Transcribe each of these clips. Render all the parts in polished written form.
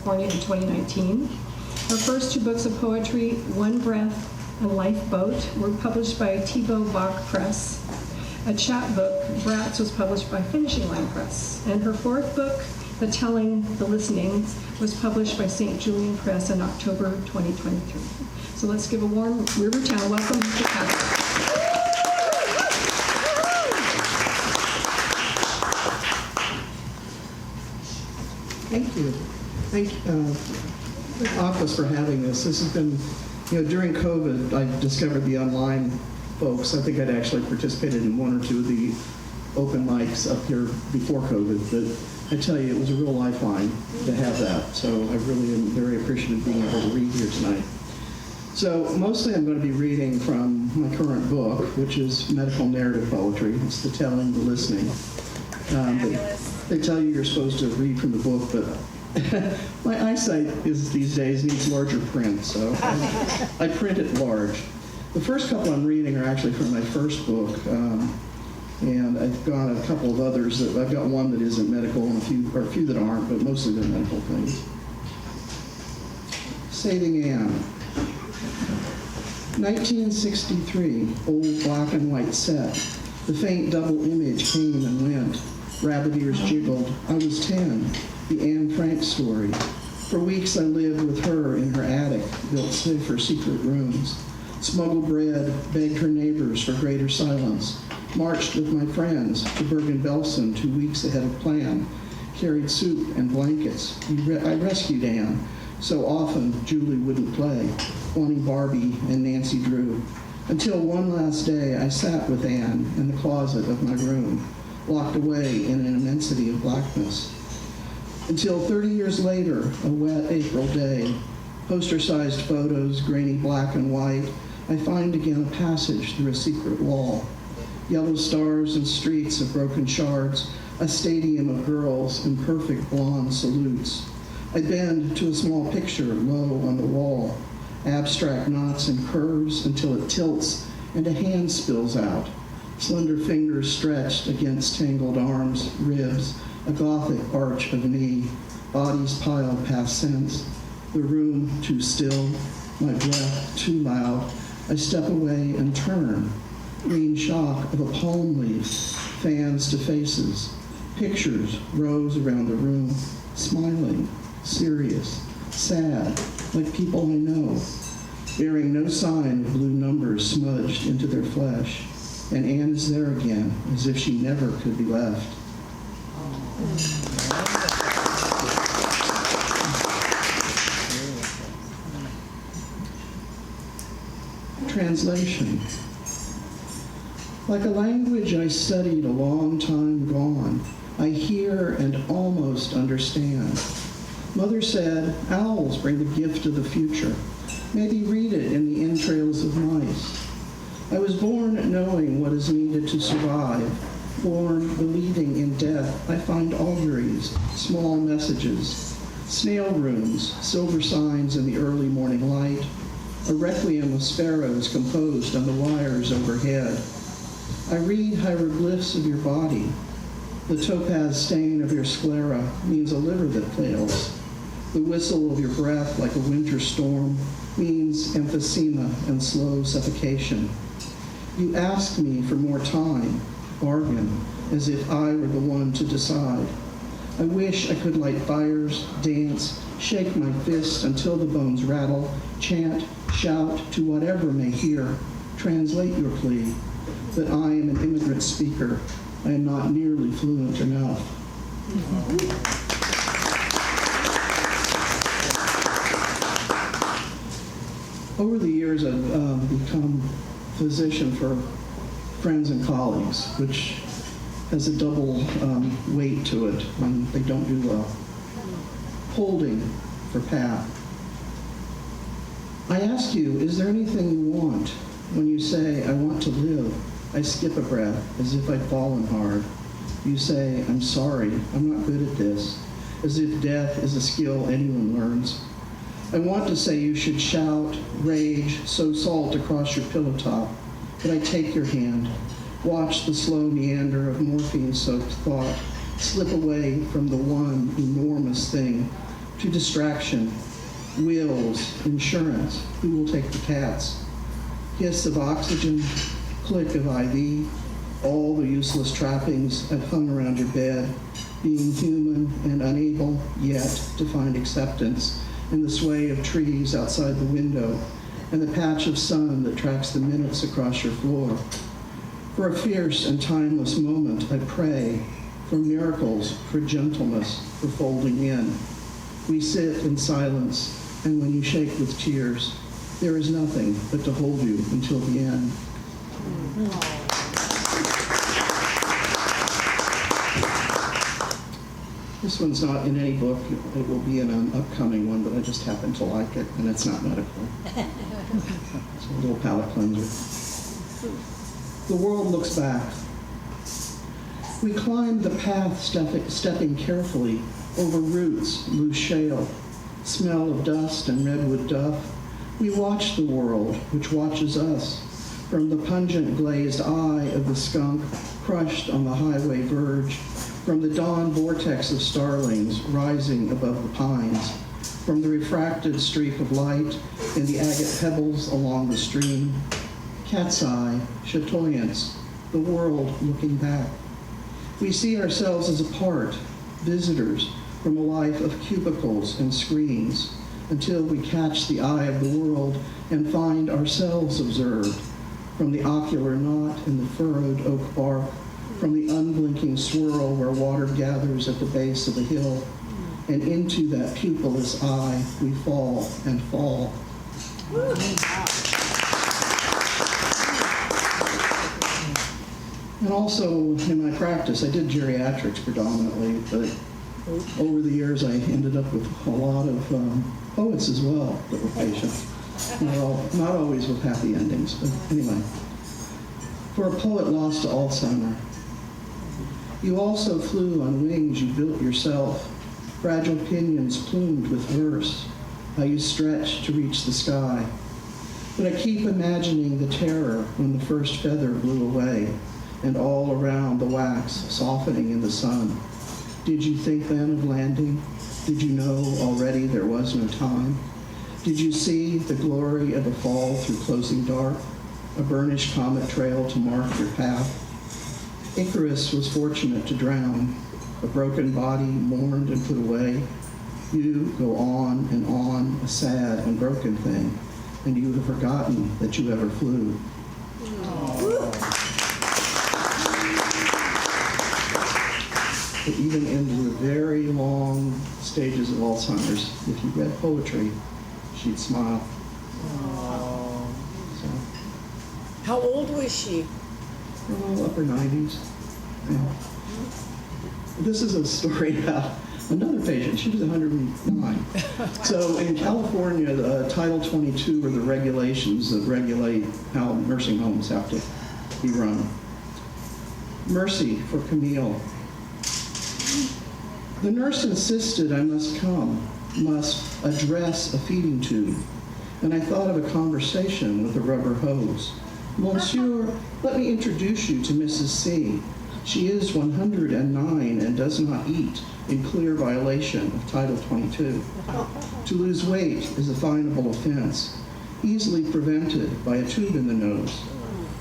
California in 2019. Her first 2 books of poetry, One Breath and Lifeboat, were published by Tebot Bach Press. A chapbook, Brats, was published by Finishing Line Press. And her 4th book, The Telling, The Listening, was published by Saint Julian Press in October 2023. So let's give a warm Rivertown welcome to Catherine. Thank you. Thank the office for having this. This has been, during COVID, I discovered the online folks. I think I'd actually participated in 1 or 2 of the open mics up here before COVID, but I tell you, it was a real lifeline to have that. So I really am very appreciative of being able to read here tonight. So mostly I'm going to be reading from my current book, which is medical narrative poetry. It's the telling, the listening. They tell you you're supposed to read from the book, but my eyesight these days needs larger print, so I print it large. The first couple I'm reading are actually from my first book, and I've got a couple of others. I've got one that isn't medical and a few that aren't, but mostly they're medical things. Saving Anne. 1963, old black and white set. The faint double image came and went. Rabbit ears jiggled. I was 10. The Anne Frank story. For weeks I lived with her in her attic, built safer secret rooms. Smuggled bread, begged her neighbors for greater silence. Marched with my friends to Bergen-Belsen 2 weeks ahead of plan. Carried soup and blankets. I rescued Anne. So often Julie wouldn't play, wanting Barbie and Nancy Drew. Until one last day I sat with Anne in the closet of my room, locked away in an immensity of blackness. Until 30 years later, a wet April day, poster-sized photos, grainy black and white, I find again a passage through a secret wall. Yellow stars and streets of broken shards, a stadium of girls in perfect blonde salutes. I bend to a small picture low on the wall, abstract knots and curves until it tilts and a hand spills out. Slender fingers stretched against tangled arms, ribs, a Gothic arch of knee, bodies piled past sense, the room too still, my breath too loud. I step away and turn, green shock of a palm leaf, fans to faces, pictures, rows around the room, smiling, serious, sad, like people I know, bearing no sign of blue numbers smudged into their flesh. And Anne is there again, as if she never could be left. Translation. Like a language I studied a long time gone, I hear and almost understand. Mother said, owls bring the gift of the future. Maybe read it in the entrails of mice. I was born knowing what is needed to survive, born believing in death. I find auguries, small messages, snail rooms, silver signs in the early morning light, a requiem of sparrows composed on the wires overhead. I read hieroglyphs of your body. The topaz stain of your sclera means a liver that fails. The whistle of your breath like a winter storm means emphysema and slow suffocation. You ask me for more time, bargain, as if I were the one to decide. I wish I could light fires, dance, shake my fist until the bones rattle, chant, shout to whatever may hear, translate your plea. But I am an immigrant speaker. I am not nearly fluent enough. Over the years, I've become physician for friends and colleagues, which has a double weight to it when they don't do well. Holding for Pat. I ask you, is there anything you want? When you say, I want to live, I skip a breath as if I'd fallen hard. You say, I'm sorry, I'm not good at this, as if death is a skill anyone learns. I want to say you should shout, rage, sow salt across your pillow top, but I take your hand, watch the slow meander of morphine-soaked thought slip away from the one enormous thing, to distraction, wills, insurance, who will take the cats, hiss of oxygen, click of IV, all the useless trappings that hung around your bed, being human and unable yet to find acceptance in the sway of trees outside the window and the patch of sun that tracks the minutes across your floor. For a fierce and timeless moment, I pray for miracles, for gentleness, for folding in. We sit in silence, and when you shake with tears, there is nothing but to hold you until the end. This one's not in any book. It will be in an upcoming one, but I just happen to like it, and it's not medical. It's a little palate cleanser. The world looks back. We climb the path, stepping carefully over roots, loose shale, smell of dust and redwood duff. We watch the world, which watches us, from the pungent glazed eye of the skunk crushed on the highway verge, from the dawn vortex of starlings rising above the pines, from the refracted streak of light in the agate pebbles along the stream. Cat's eye, chatoyance, the world looking back. We see ourselves as a part, visitors from a life of cubicles and screens, until we catch the eye of the world and find ourselves observed, from the ocular knot in the furrowed oak bark, from the unblinking swirl where water gathers at the base of the hill, and into that pupilless eye we fall and fall. And also in my practice, I did geriatrics predominantly, but over the years I ended up with a lot of poets as well that were patients. Not always with happy endings, but anyway. For a poet lost to Alzheimer, you also flew on wings you built yourself, fragile pinions plumed with verse, how you stretched to reach the sky. But I keep imagining the terror when the first feather blew away, and all around the wax softening in the sun. Did you think then of landing? Did you know already there was no time? Did you see the glory of a fall through closing dark, a burnished comet trail to mark your path? Icarus was fortunate to drown, a broken body mourned and put away. You go on, a sad and broken thing, and you have forgotten that you ever flew. But even into the very long stages of Alzheimer's, if you read poetry, she'd smile. So, How old was she? upper 90s. Yeah. This is a story about another patient. She was 109. So in California, Title 22 are the regulations that regulate how nursing homes have to be run. Mercy for Camille. The nurse insisted I must come, must address a feeding tube, and I thought of a conversation with a rubber hose. Monsieur, let me introduce you to Mrs. C. She is 109 and does not eat, in clear violation of Title 22. To lose weight is a finable offense, easily prevented by a tube in the nose.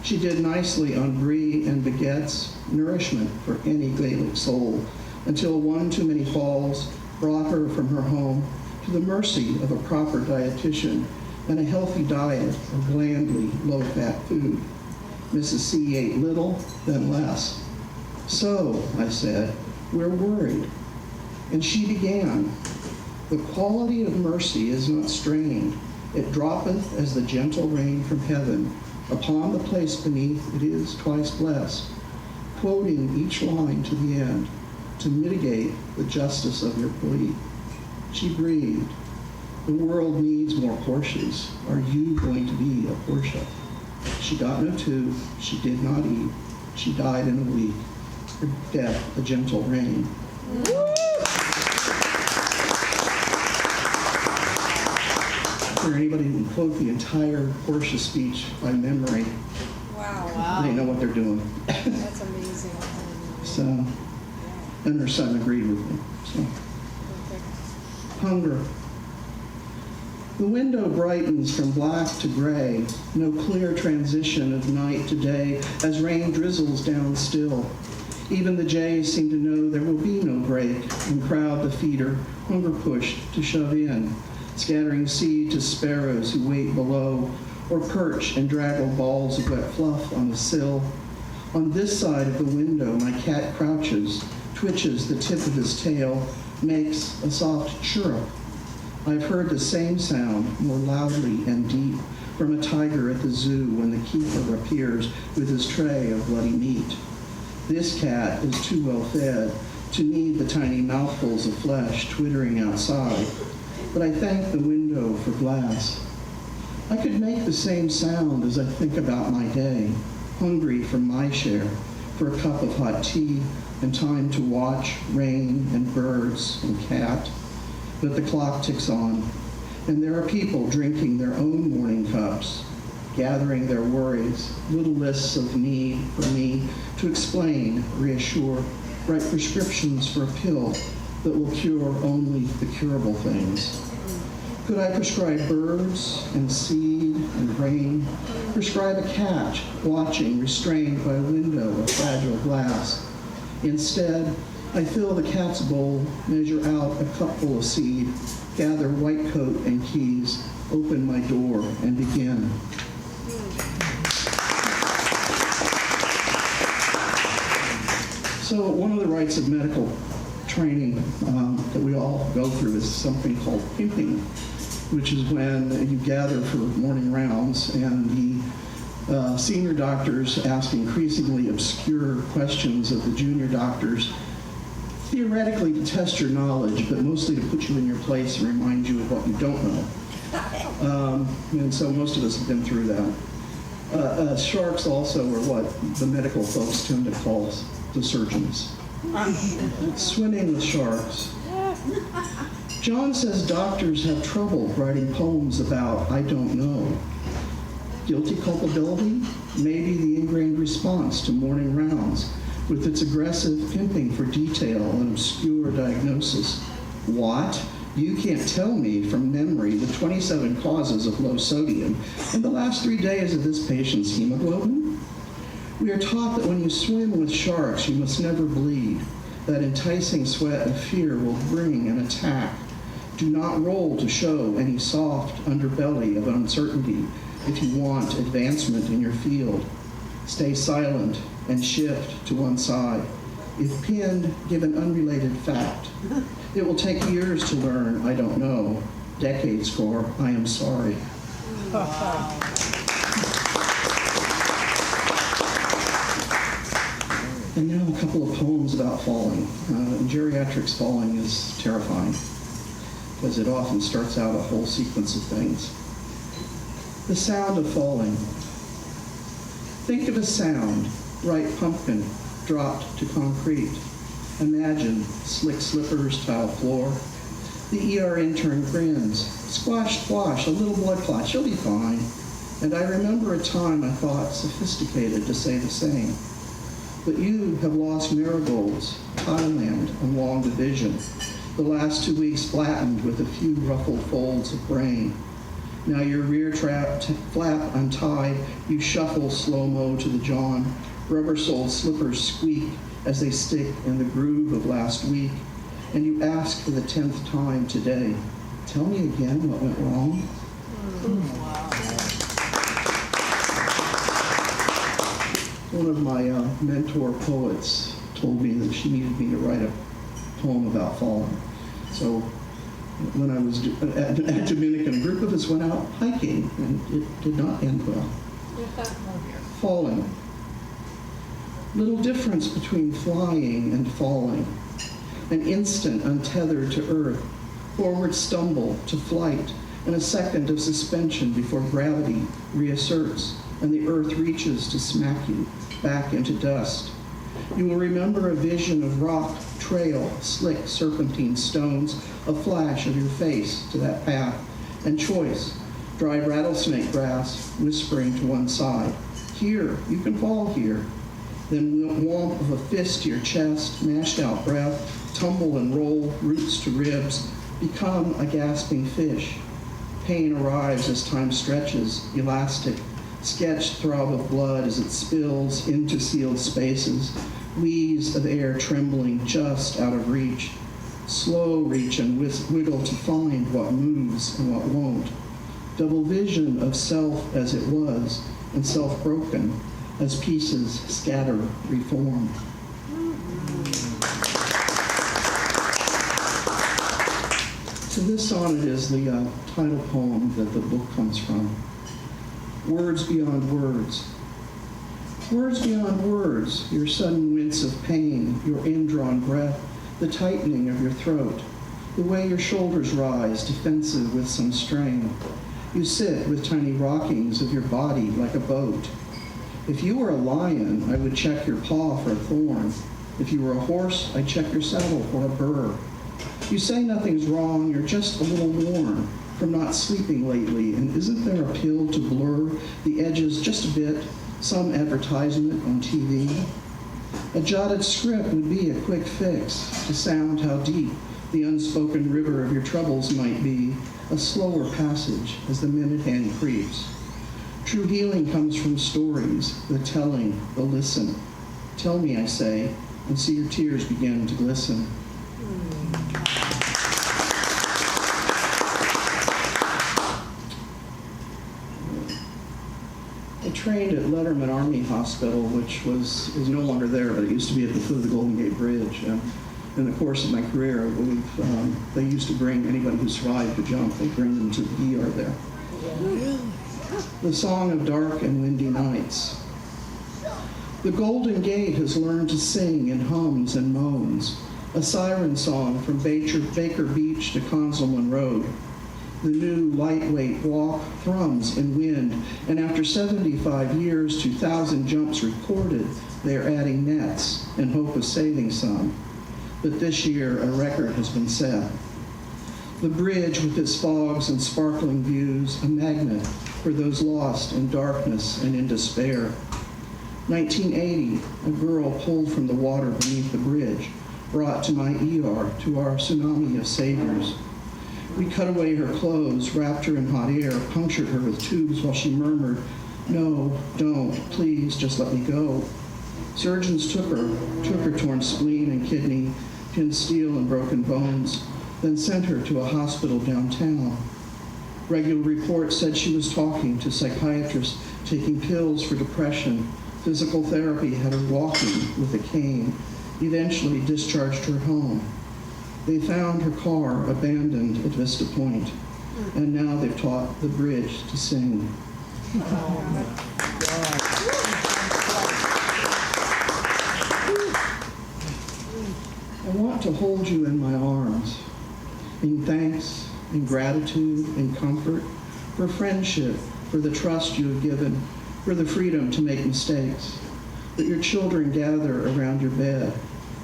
She did nicely on Brie and baguettes, nourishment for any Gaelic soul, until one too many falls brought her from her home to the mercy of a proper dietitian and a healthy diet of blandly low-fat food. Mrs. C ate little, then less. So, I said, we're worried. And she began, the quality of mercy is not strained. It droppeth as the gentle rain from heaven. Upon the place beneath it is twice blessed. Quoting each line to the end, to mitigate the justice of your plea. She breathed. The world needs more Porsches. Are you going to be a Porsche? She got no tube. She did not eat. She died in a week. Her death, a gentle rain. For anybody who can quote the entire Porsche speech by memory, Wow. they know what they're doing. That's amazing. So, and her son agreed with me. So. Hunger. The window brightens from black to gray, no clear transition of night to day as rain drizzles down still. Even the jays seem to know there will be no break and crowd the feeder, hunger pushed to shove in, scattering seed to sparrows who wait below or perch and draggle balls of wet fluff on the sill. On this side of the window, my cat crouches, twitches the tip of his tail, makes a soft chirrup. I've heard the same sound, more loudly and deep, from a tiger at the zoo when the keeper appears with his tray of bloody meat. This cat is too well fed to need the tiny mouthfuls of flesh twittering outside, but I thank the window for glass. I could make the same sound as I think about my day, hungry for my share, for a cup of hot tea and time to watch rain and birds and cat. But the clock ticks on, and there are people drinking their own morning cups, gathering their worries, little lists of need for me to explain, reassure, write prescriptions for a pill that will cure only the curable things. Could I prescribe birds and seed and rain, prescribe a cat watching, restrained by a window of fragile glass? Instead, I fill the cat's bowl, measure out a cupful of seed, gather white coat and keys, open my door, and begin. So one of the rites of medical training that we all go through is something called pimping, which is when you gather for morning rounds and the senior doctors ask increasingly obscure questions of the junior doctors, theoretically to test your knowledge, but mostly to put you in your place and remind you of what you don't know. And so most of us have been through that. Sharks also are what the medical folks tend to call the surgeons. Swimming with sharks. John says doctors have trouble writing poems about I don't know. Guilty culpability? Maybe the ingrained response to morning rounds with its aggressive pimping for detail and obscure diagnosis. What? You can't tell me from memory the 27 causes of low sodium in the last 3 days of this patient's hemoglobin? We are taught that when you swim with sharks, you must never bleed. That enticing sweat of fear will bring an attack. Do not roll to show any soft underbelly of uncertainty if you want advancement in your field. Stay silent and shift to one side. If pinned, give an unrelated fact. It will take years to learn I don't know, decades for I am sorry. And now a couple of poems about falling. Geriatrics falling is terrifying because it often starts out a whole sequence of things. The sound of falling. Think of a sound, bright pumpkin dropped to concrete. Imagine slick slippers, tile floor. The ER intern grins. Squash, squash, a little blood clot, she'll be fine. And I remember a time I thought sophisticated to say the same. But you have lost marigolds, Thailand, and long division. The last 2 weeks flattened with a few ruffled folds of brain. Now your rear flap untied, you shuffle slow-mo to the john. Rubber-soled slippers squeak as they stick in the groove of last week. And you ask for the 10th time today, tell me again what went wrong? One of my mentor poets told me that she needed me to write a poem about falling. So when I was at Dominican, a group of us went out hiking, and it did not end well. Falling. Little difference between flying and falling. An instant untethered to earth, forward stumble to flight, and a second of suspension before gravity reasserts, and the earth reaches to smack you back into dust. You will remember a vision of rock, trail, slick serpentine stones, a flash of your face to that path, and choice, dried rattlesnake grass whispering to one side. Here, you can fall here. Then womp of a fist to your chest, mashed out breath, tumble and roll, roots to ribs, become a gasping fish. Pain arrives as time stretches, elastic, sketched throb of blood as it spills into sealed spaces, wheeze of air trembling just out of reach. Slow reach and wiggle to find what moves and what won't. Double vision of self as it was and self broken as pieces scatter, reform. So this sonnet is the title poem that the book comes from. Words beyond words. Words beyond words, your sudden wince of pain, your indrawn breath, the tightening of your throat, the way your shoulders rise, defensive with some strain. You sit with tiny rockings of your body like a boat. If you were a lion, I would check your paw for a thorn. If you were a horse, I'd check your saddle for a burr. You say nothing's wrong, you're just a little worn from not sleeping lately, and isn't there a pill to blur the edges just a bit, some advertisement on TV? A jotted script would be a quick fix to sound how deep the unspoken river of your troubles might be, a slower passage as the minute hand creeps. True healing comes from stories, the telling, the listen. Tell me, I say, and see your tears begin to glisten. I trained at Letterman Army Hospital, which is no longer there, but it used to be at the foot of the Golden Gate Bridge. In the course of my career, they used to bring anybody who survived the jump, they'd bring them to the ER there. The song of dark and windy nights. The Golden Gate has learned to sing in hums and moans, a siren song from Baker Beach to Conselman Road. The new lightweight walk thrums in wind, and after 75 years, 2,000 jumps recorded, they are adding nets in hope of saving some. But this year, a record has been set. The bridge with its fogs and sparkling views, a magnet for those lost in darkness and in despair. 1980, a girl pulled from the water beneath the bridge, brought to my ER, to our tsunami of saviors. We cut away her clothes, wrapped her in hot air, punctured her with tubes while she murmured, "No, don't, please, just let me go." Surgeons took her torn spleen and kidney, pinned steel and broken bones, then sent her to a hospital downtown. Regular reports said she was talking to psychiatrists, taking pills for depression. Physical therapy had her walking with a cane, eventually discharged her home. They found her car abandoned at Vista Point, and now they've taught the bridge to sing. I want to hold you in my arms, in thanks, in gratitude, in comfort, for friendship, for the trust you have given, for the freedom to make mistakes, that your children gather around your bed.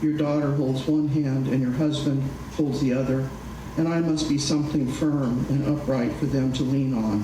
Your daughter holds one hand and your husband holds the other, and I must be something firm and upright for them to lean on.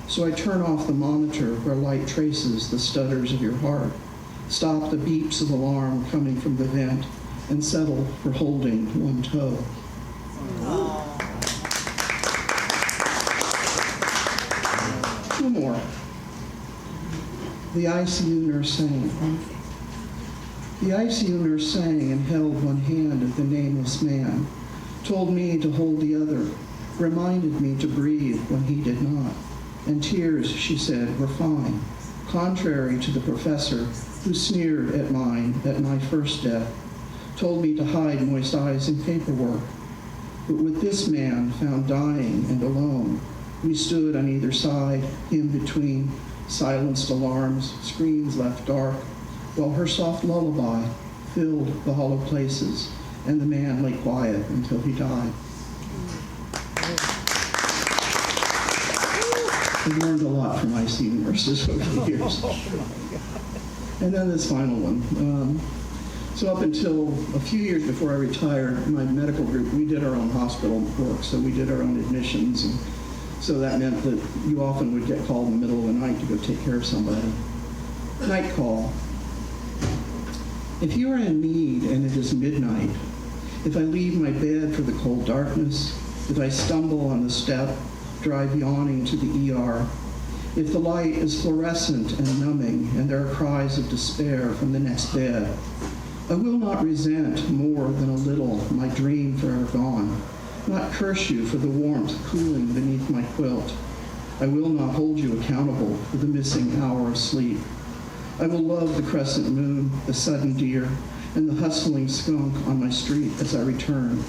So I turn off the monitor where light traces the stutters of your heart, stop the beeps of alarm coming from the vent, and settle for holding one toe. Two more. The ICU nurse sang. The ICU nurse sang and held one hand of the nameless man, told me to hold the other, reminded me to breathe when he did not. And tears, she said, were fine, contrary to the professor who sneered at my first death, told me to hide moist eyes in paperwork. But with this man found dying and alone, we stood on either side, him between, silenced alarms, screens left dark, while her soft lullaby filled the hollow places, and the man lay quiet until he died. I've learned a lot from ICU nurses over the years. And then this final one. So up until a few years before I retired, my medical group, we did our own hospital work, so we did our own admissions, and so that meant that you often would get called in the middle of the night to go take care of somebody. Night call. If you are in need and it is midnight, if I leave my bed for the cold darkness, If I stumble on the step, drive yawning to the ER. If the light is fluorescent and numbing and there are cries of despair from the next bed, I will not resent more than a little my dream forever gone, not curse you for the warmth cooling beneath my quilt. I will not hold you accountable for the missing hour of sleep. I will love the crescent moon, the sudden deer, and the hustling skunk on my street as I return.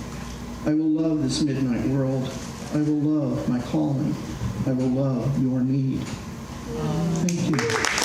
I will love this midnight world. I will love my calling. I will love your need. Thank you.